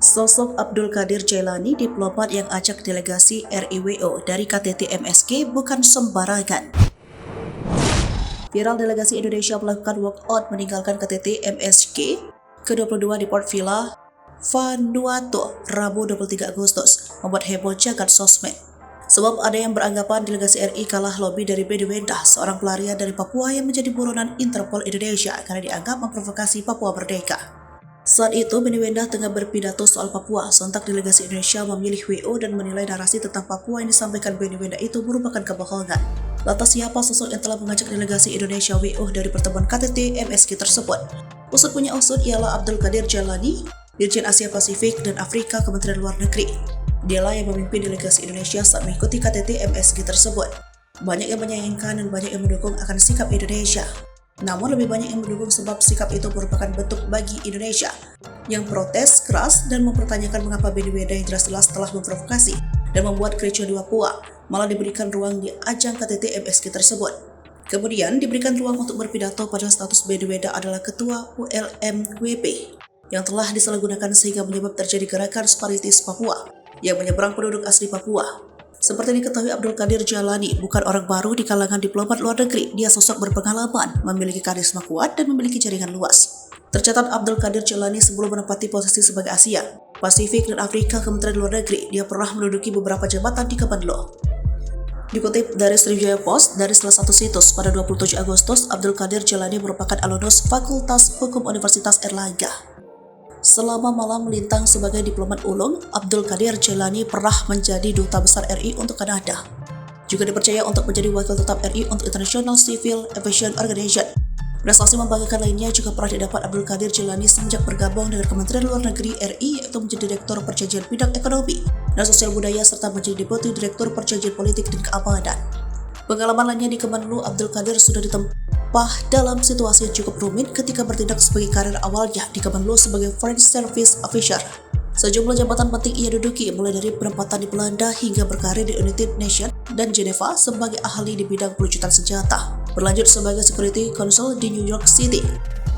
Sosok Abdul Qadir Jailani, diplomat yang ajak delegasi RIWO dari KTT MSG bukan sembarangan. Viral delegasi Indonesia melakukan walkout meninggalkan KTT MSG ke-22 di Port Vila, Vanuatu, Rabu 23 Agustus, membuat heboh jagat sosmed. Sebab ada yang beranggapan delegasi RI kalah lobi dari Benuenda, seorang pelarian dari Papua yang menjadi buronan Interpol Indonesia karena dianggap memprovokasi Papua merdeka. Saat itu, Benuenda tengah berpidato soal Papua. Sontak delegasi Indonesia memilih WO dan menilai narasi tentang Papua yang disampaikan Benuenda itu merupakan kebohongan. Lantas siapa sosok yang telah mengajak delegasi Indonesia WO dari pertemuan KTT MSG tersebut? Usut punya usut ialah Abdul Qadir Jailani, Dirjen Asia Pasifik dan Afrika Kementerian Luar Negeri. Dialah yang memimpin delegasi Indonesia saat mengikuti KTT MSG tersebut. Banyak yang menyayangkan dan banyak yang mendukung akan sikap Indonesia. Namun lebih banyak yang mendukung sebab sikap itu merupakan bentuk bagi Indonesia yang protes keras dan mempertanyakan mengapa Benuenda yang jelas-jelas telah memprovokasi dan membuat kericuan di Papua malah diberikan ruang di ajang KTT MSG tersebut. Kemudian diberikan ruang untuk berpidato pada status Benuenda adalah ketua ULMWP yang telah disalahgunakan sehingga menyebab terjadi gerakan separatis Papua yang menyeberang penduduk asli Papua. Seperti diketahui, Abdul Qadir Jailani bukan orang baru di kalangan diplomat luar negeri. Dia sosok berpengalaman, memiliki karisma kuat, dan memiliki jaringan luas. Tercatat Abdul Qadir Jailani sebelum menempati posisi sebagai Asia, Pasifik, dan Afrika Kementerian Luar Negeri, dia pernah menduduki beberapa jabatan di Kemenlu. Dikutip dari Sriwijaya Post, dari salah satu situs, pada 27 Agustus, Abdul Qadir Jailani merupakan alumnus Fakultas Hukum Universitas Airlangga. Selama malam melintang sebagai diplomat ulung, Abdul Qadir Jailani pernah menjadi duta besar RI untuk Kanada. Juga dipercaya untuk menjadi wakil tetap RI untuk International Civil Aviation Organization. Prestasi membanggakan lainnya juga pernah didapat Abdul Qadir Jailani semenjak bergabung dengan Kementerian Luar Negeri RI, yaitu menjadi Direktur Perjanjian Bidang Ekonomi dan Sosial Budaya serta menjadi Deputi Direktur Perjanjian Politik dan Keamanan. Pengalaman lainnya di Kemenlu, Abdul Qadir sudah ditempah dalam situasi yang cukup rumit ketika bertindak sebagai karir awalnya di Kemenlu sebagai Foreign Service Officer. Sejumlah jabatan penting ia duduki, mulai dari penempatan di Belanda hingga berkarir di United Nations dan Geneva sebagai ahli di bidang pelucutan senjata. Berlanjut sebagai Security Council di New York City.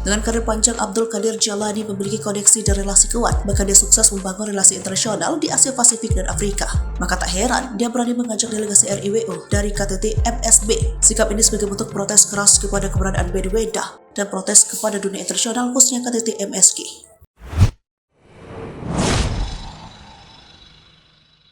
Dengan karir panjang, Abdul Qadir Jailani memiliki koneksi dan relasi kuat, bahkan dia sukses membangun relasi internasional di Asia Pasifik dan Afrika. Maka tak heran dia berani mengajak delegasi RIWO dari KTT MSB. Sikap ini sebagai bentuk protes keras kepada keberadaan Benuenda dan protes kepada dunia internasional khususnya KTT MSG.